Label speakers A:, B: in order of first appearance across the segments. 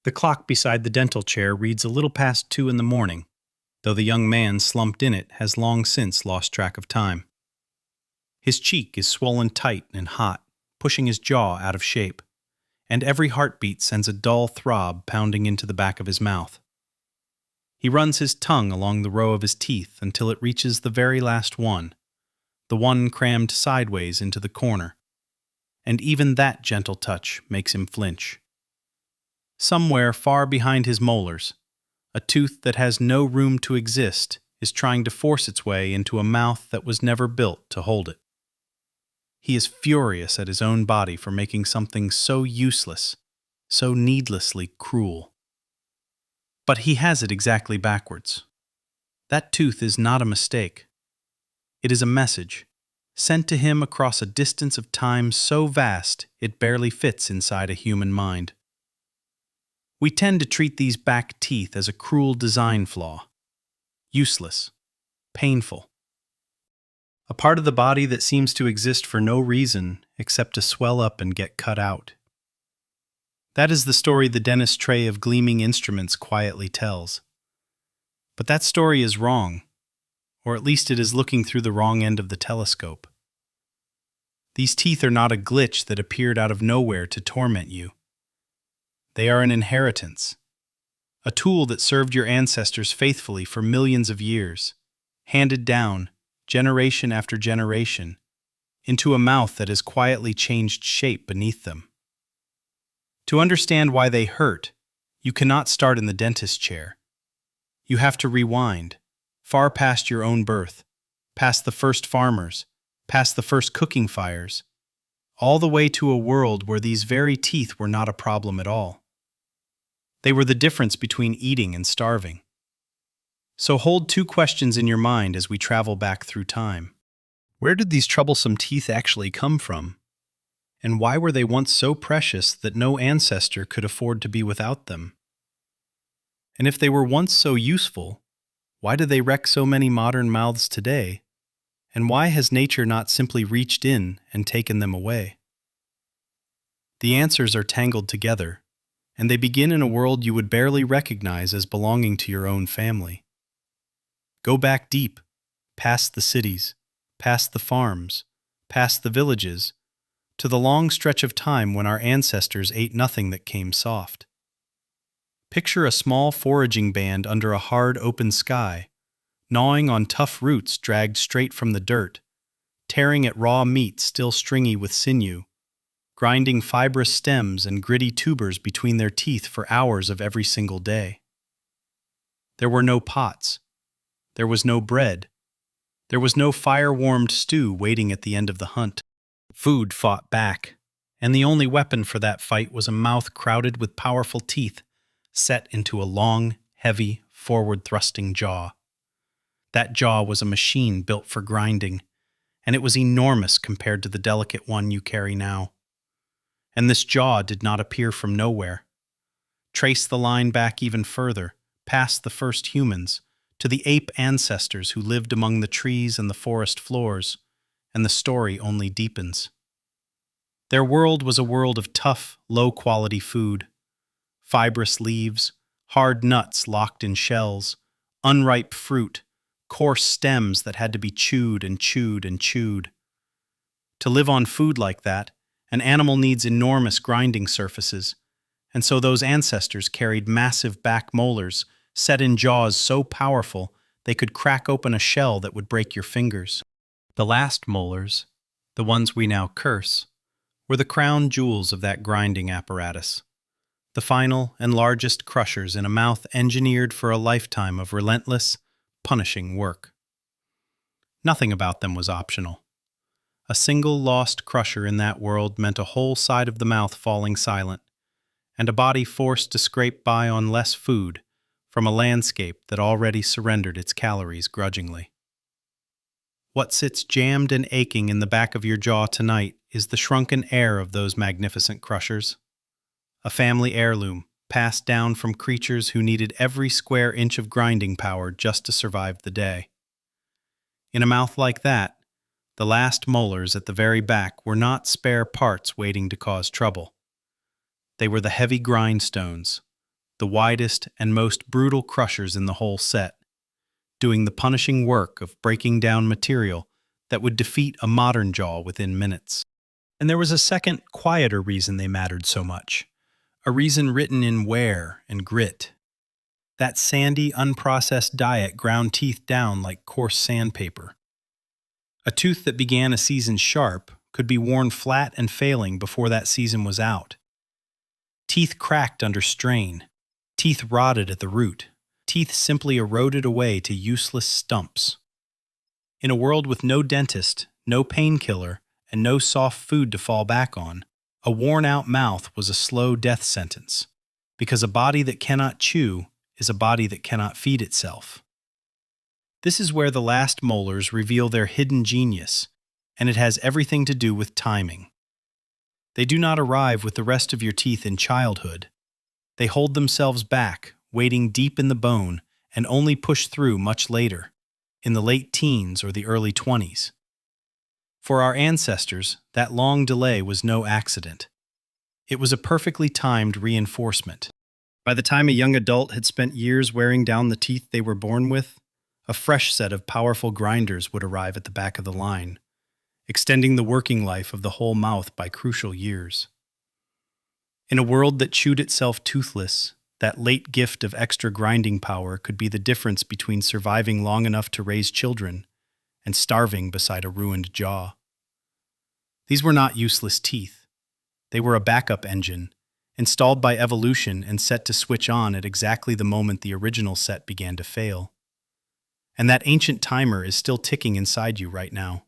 A: The clock beside the dental chair reads a little past 2 in the morning, though the young man slumped in it has long since lost track of time. His cheek is swollen tight and hot, pushing his jaw out of shape, and every heartbeat sends a dull throb pounding into the back of his mouth. He runs his tongue along the row of his teeth until it reaches the very last one, the one crammed sideways into the corner, and even that gentle touch makes him flinch. Somewhere far behind his molars, a tooth that has no room to exist is trying to force its way into a mouth that was never built to hold it. He is furious at his own body for making something so useless, so needlessly cruel. But he has it exactly backwards. That tooth is not a mistake. It is a message, sent to him across a distance of time so vast it barely fits inside a human mind. We tend to treat these back teeth as a cruel design flaw. Useless. Painful. A part of the body that seems to exist for no reason except to swell up and get cut out. That is the story the dentist's tray of gleaming instruments quietly tells. But that story is wrong, or at least it is looking through the wrong end of the telescope. These teeth are not a glitch that appeared out of nowhere to torment you. They are an inheritance, a tool that served your ancestors faithfully for millions of years, handed down, generation after generation, into a mouth that has quietly changed shape beneath them. To understand why they hurt, you cannot start in the dentist's chair. You have to rewind, far past your own birth, past the first farmers, past the first cooking fires, all the way to a world where these very teeth were not a problem at all. They were the difference between eating and starving. So hold 2 questions in your mind as we travel back through time. Where did these troublesome teeth actually come from? And why were they once so precious that no ancestor could afford to be without them? And if they were once so useful, why do they wreck so many modern mouths today? And why has nature not simply reached in and taken them away? The answers are tangled together, and they begin in a world you would barely recognize as belonging to your own family. Go back deep, past the cities, past the farms, past the villages, to the long stretch of time when our ancestors ate nothing that came soft. Picture a small foraging band under a hard open sky, gnawing on tough roots dragged straight from the dirt, tearing at raw meat still stringy with sinew, grinding fibrous stems and gritty tubers between their teeth for hours of every single day. There were no pots. There was no bread. There was no fire-warmed stew waiting at the end of the hunt. Food fought back, and the only weapon for that fight was a mouth crowded with powerful teeth, set into a long, heavy, forward-thrusting jaw. That jaw was a machine built for grinding, and it was enormous compared to the delicate one you carry now. And this jaw did not appear from nowhere. Trace the line back even further, past the first humans, to the ape ancestors who lived among the trees and the forest floors, and the story only deepens. Their world was a world of tough, low-quality food. Fibrous leaves, hard nuts locked in shells, unripe fruit, coarse stems that had to be chewed and chewed and chewed. To live on food like that, an animal needs enormous grinding surfaces, and so those ancestors carried massive back molars set in jaws so powerful they could crack open a shell that would break your fingers. The last molars, the ones we now curse, were the crown jewels of that grinding apparatus, the final and largest crushers in a mouth engineered for a lifetime of relentless, punishing work. Nothing about them was optional. A single lost crusher in that world meant a whole side of the mouth falling silent, and a body forced to scrape by on less food from a landscape that already surrendered its calories grudgingly. What sits jammed and aching in the back of your jaw tonight is the shrunken heir of those magnificent crushers. A family heirloom passed down from creatures who needed every square inch of grinding power just to survive the day. In a mouth like that, the last molars at the very back were not spare parts waiting to cause trouble. They were the heavy grindstones, the widest and most brutal crushers in the whole set, doing the punishing work of breaking down material that would defeat a modern jaw within minutes. And there was a second, quieter reason they mattered so much, a reason written in wear and grit. That sandy, unprocessed diet ground teeth down like coarse sandpaper. A tooth that began a season sharp could be worn flat and failing before that season was out. Teeth cracked under strain. Teeth rotted at the root. Teeth simply eroded away to useless stumps. In a world with no dentist, no painkiller, and no soft food to fall back on, a worn-out mouth was a slow death sentence, because a body that cannot chew is a body that cannot feed itself. This is where the last molars reveal their hidden genius, and it has everything to do with timing. They do not arrive with the rest of your teeth in childhood. They hold themselves back, waiting deep in the bone, and only push through much later, in the late teens or the early 20s. For our ancestors, that long delay was no accident. It was a perfectly timed reinforcement. By the time a young adult had spent years wearing down the teeth they were born with, a fresh set of powerful grinders would arrive at the back of the line, extending the working life of the whole mouth by crucial years. In a world that chewed itself toothless, that late gift of extra grinding power could be the difference between surviving long enough to raise children and starving beside a ruined jaw. These were not useless teeth. They were a backup engine, installed by evolution and set to switch on at exactly the moment the original set began to fail. And that ancient timer is still ticking inside you right now.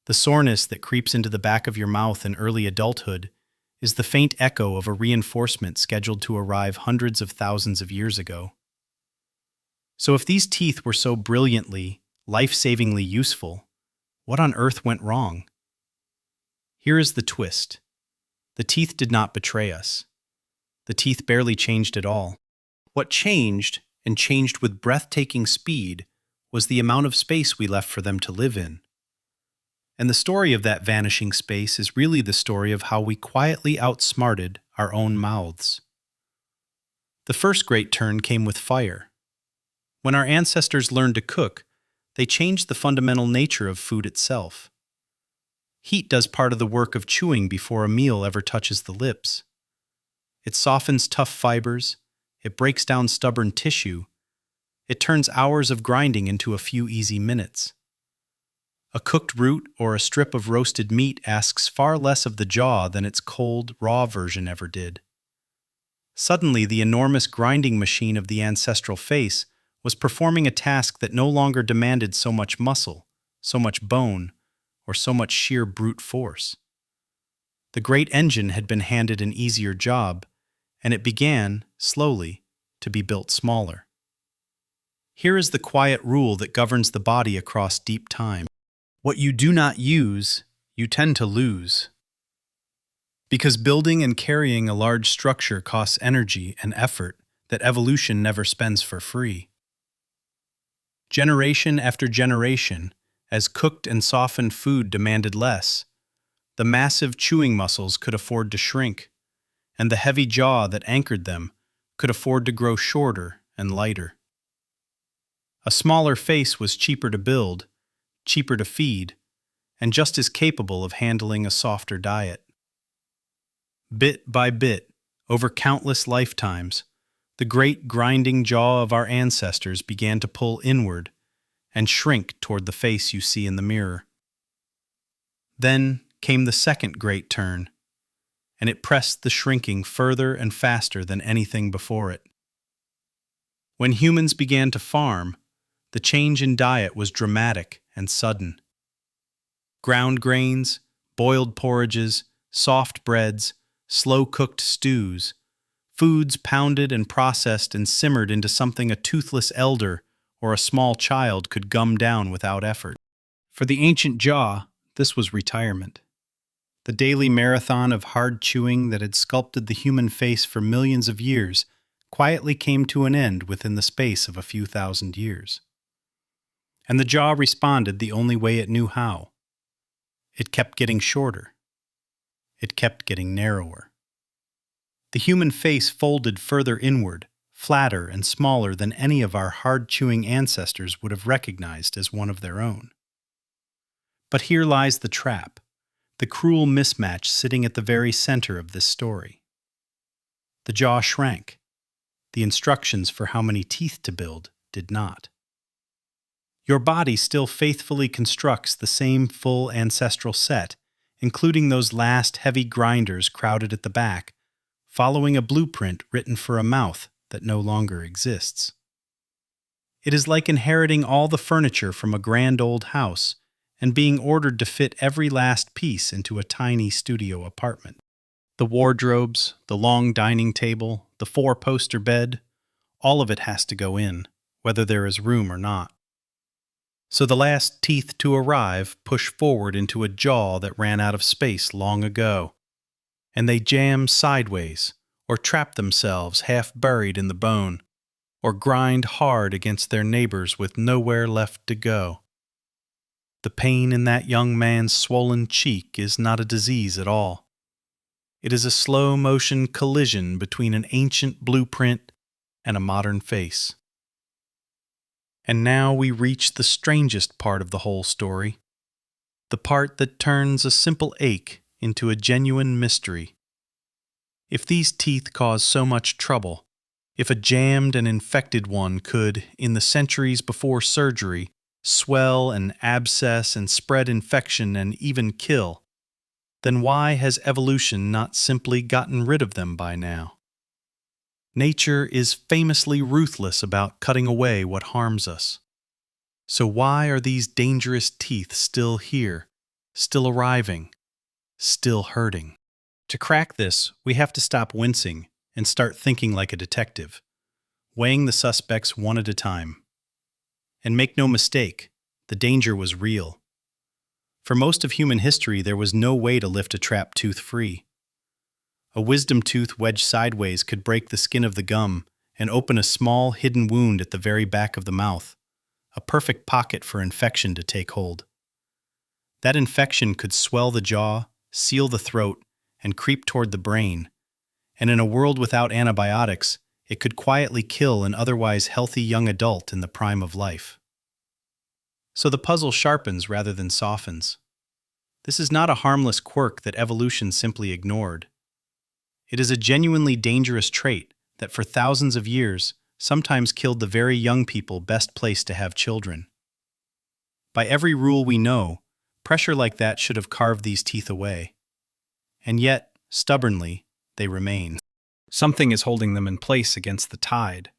A: The soreness that creeps into the back of your mouth in early adulthood is the faint echo of a reinforcement scheduled to arrive hundreds of thousands of years ago. So if these teeth were so brilliantly, life-savingly useful, what on earth went wrong? Here is the twist. The teeth did not betray us. The teeth barely changed at all. What changed, and changed with breathtaking speed, was the amount of space we left for them to live in. And the story of that vanishing space is really the story of how we quietly outsmarted our own mouths. The first great turn came with fire. When our ancestors learned to cook, they changed the fundamental nature of food itself. Heat does part of the work of chewing before a meal ever touches the lips. It softens tough fibers, it breaks down stubborn tissue, it turns hours of grinding into a few easy minutes. A cooked root or a strip of roasted meat asks far less of the jaw than its cold, raw version ever did. Suddenly, the enormous grinding machine of the ancestral face was performing a task that no longer demanded so much muscle, so much bone, or so much sheer brute force. The great engine had been handed an easier job, and it began, slowly, to be built smaller. Here is the quiet rule that governs the body across deep time. What you do not use, you tend to lose. Because building and carrying a large structure costs energy and effort that evolution never spends for free. Generation after generation, as cooked and softened food demanded less, the massive chewing muscles could afford to shrink, and the heavy jaw that anchored them could afford to grow shorter and lighter. A smaller face was cheaper to build, cheaper to feed, and just as capable of handling a softer diet. Bit by bit, over countless lifetimes, the great grinding jaw of our ancestors began to pull inward and shrink toward the face you see in the mirror. Then came the second great turn, and it pressed the shrinking further and faster than anything before it. When humans began to farm, the change in diet was dramatic and sudden. Ground grains, boiled porridges, soft breads, slow-cooked stews, foods pounded and processed and simmered into something a toothless elder or a small child could gum down without effort. For the ancient jaw, this was retirement. The daily marathon of hard chewing that had sculpted the human face for millions of years quietly came to an end within the space of a few thousand years. And the jaw responded the only way it knew how. It kept getting shorter. It kept getting narrower. The human face folded further inward, flatter and smaller than any of our hard-chewing ancestors would have recognized as one of their own. But here lies the trap, the cruel mismatch sitting at the very center of this story. The jaw shrank. The instructions for how many teeth to build did not. Your body still faithfully constructs the same full ancestral set, including those last heavy grinders crowded at the back, following a blueprint written for a mouth that no longer exists. It is like inheriting all the furniture from a grand old house and being ordered to fit every last piece into a tiny studio apartment. The wardrobes, the long dining table, the four-poster bed, all of it has to go in, whether there is room or not. So the last teeth to arrive push forward into a jaw that ran out of space long ago, and they jam sideways, or trap themselves half buried in the bone, or grind hard against their neighbors with nowhere left to go. The pain in that young man's swollen cheek is not a disease at all. It is a slow-motion collision between an ancient blueprint and a modern face. And now we reach the strangest part of the whole story, the part that turns a simple ache into a genuine mystery. If these teeth cause so much trouble, if a jammed and infected one could, in the centuries before surgery, swell and abscess and spread infection and even kill, then why has evolution not simply gotten rid of them by now? Nature is famously ruthless about cutting away what harms us. So why are these dangerous teeth still here, still arriving, still hurting? To crack this, we have to stop wincing and start thinking like a detective, weighing the suspects one at a time. And make no mistake, the danger was real. For most of human history, there was no way to lift a trapped tooth free. A wisdom tooth wedged sideways could break the skin of the gum and open a small, hidden wound at the very back of the mouth, a perfect pocket for infection to take hold. That infection could swell the jaw, seal the throat, and creep toward the brain, and in a world without antibiotics, it could quietly kill an otherwise healthy young adult in the prime of life. So the puzzle sharpens rather than softens. This is not a harmless quirk that evolution simply ignored. It is a genuinely dangerous trait that for thousands of years sometimes killed the very young people best placed to have children. By every rule we know, pressure like that should have carved these teeth away. And yet, stubbornly, they remain. Something is holding them in place against the tide,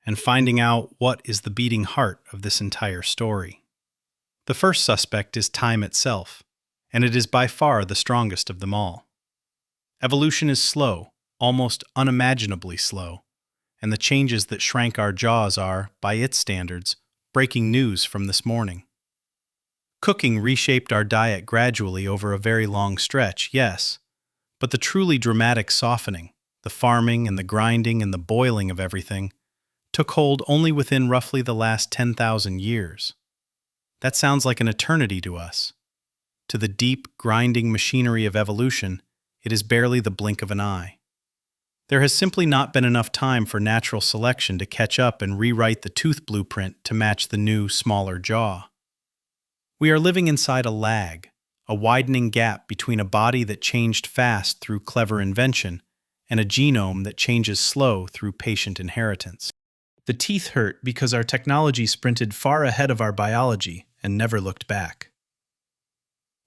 A: and finding out what is the beating heart of this entire story. The first suspect is time itself, and it is by far the strongest of them all. Evolution is slow, almost unimaginably slow, and the changes that shrank our jaws are, by its standards, breaking news from this morning. Cooking reshaped our diet gradually over a very long stretch, yes, but the truly dramatic softening, the farming and the grinding and the boiling of everything, took hold only within roughly the last 10,000 years. That sounds like an eternity to us. To the deep, grinding machinery of evolution, it is barely the blink of an eye. There has simply not been enough time for natural selection to catch up and rewrite the tooth blueprint to match the new, smaller jaw. We are living inside a lag, a widening gap between a body that changed fast through clever invention and a genome that changes slow through patient inheritance. The teeth hurt because our technology sprinted far ahead of our biology and never looked back.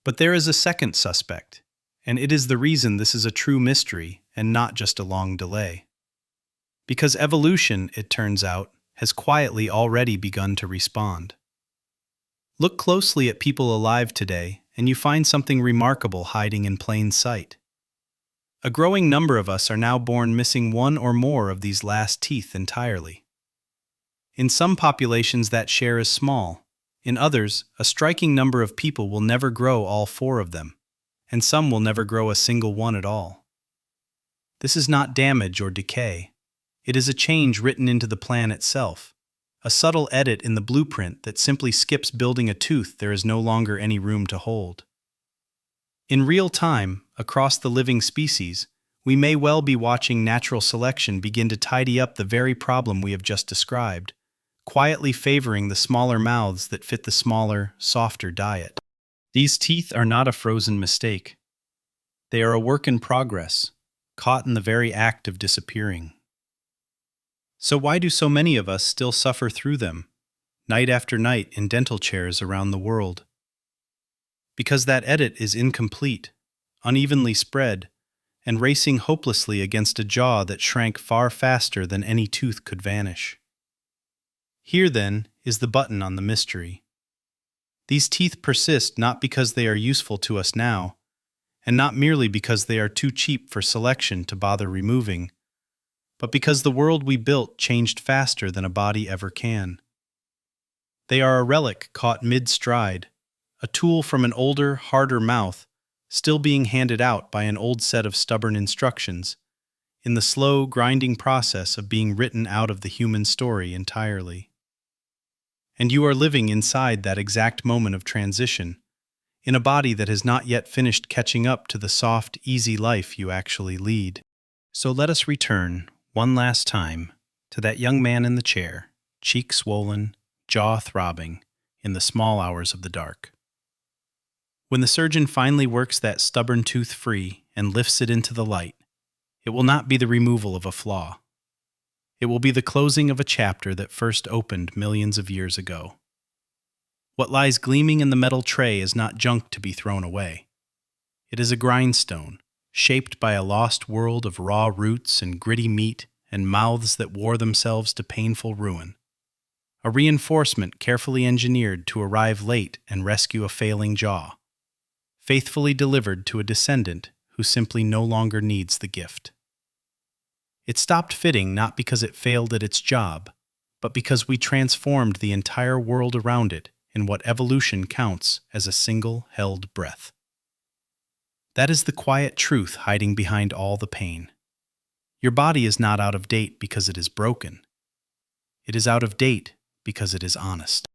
A: But there is a second suspect, and it is the reason this is a true mystery and not just a long delay. Because evolution, it turns out, has quietly already begun to respond. Look closely at people alive today, and you find something remarkable hiding in plain sight. A growing number of us are now born missing one or more of these last teeth entirely. In some populations that share is small. In others, a striking number of people will never grow all four of them, and some will never grow a single one at all. This is not damage or decay. It is a change written into the plan itself, a subtle edit in the blueprint that simply skips building a tooth there is no longer any room to hold. In real time, across the living species, we may well be watching natural selection begin to tidy up the very problem we have just described, quietly favoring the smaller mouths that fit the smaller, softer diet. These teeth are not a frozen mistake. They are a work in progress, caught in the very act of disappearing. So why do so many of us still suffer through them, night after night in dental chairs around the world? Because that edit is incomplete, unevenly spread, and racing hopelessly against a jaw that shrank far faster than any tooth could vanish. Here, then, is the button on the mystery. These teeth persist not because they are useful to us now, and not merely because they are too cheap for selection to bother removing, but because the world we built changed faster than a body ever can. They are a relic caught mid-stride, a tool from an older, harder mouth, still being handed out by an old set of stubborn instructions, in the slow, grinding process of being written out of the human story entirely. And you are living inside that exact moment of transition, in a body that has not yet finished catching up to the soft, easy life you actually lead. So let us return, one last time, to that young man in the chair, cheek swollen, jaw throbbing, in the small hours of the dark. When the surgeon finally works that stubborn tooth free and lifts it into the light, it will not be the removal of a flaw. It will be the closing of a chapter that first opened millions of years ago. What lies gleaming in the metal tray is not junk to be thrown away. It is a grindstone, shaped by a lost world of raw roots and gritty meat and mouths that wore themselves to painful ruin. A reinforcement carefully engineered to arrive late and rescue a failing jaw, faithfully delivered to a descendant who simply no longer needs the gift. It stopped fitting not because it failed at its job, but because we transformed the entire world around it in what evolution counts as a single held breath. That is the quiet truth hiding behind all the pain. Your body is not out of date because it is broken. It is out of date because it is honest.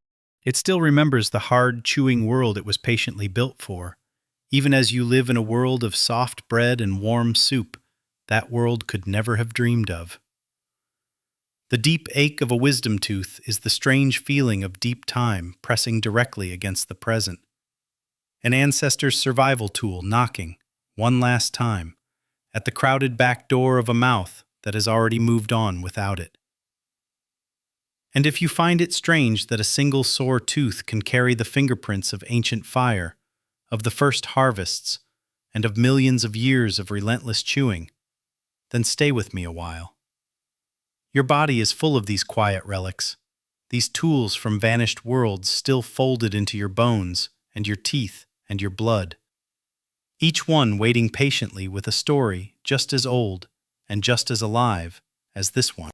A: It still remembers the hard, chewing world it was patiently built for. Even as you live in a world of soft bread and warm soup, that world could never have dreamed of. The deep ache of a wisdom tooth is the strange feeling of deep time pressing directly against the present. An ancestor's survival tool knocking, one last time, at the crowded back door of a mouth that has already moved on without it. And if you find it strange that a single sore tooth can carry the fingerprints of ancient fire, of the first harvests, and of millions of years of relentless chewing, then stay with me a while. Your body is full of these quiet relics, these tools from vanished worlds still folded into your bones and your teeth and your blood, each one waiting patiently with a story just as old and just as alive as this one.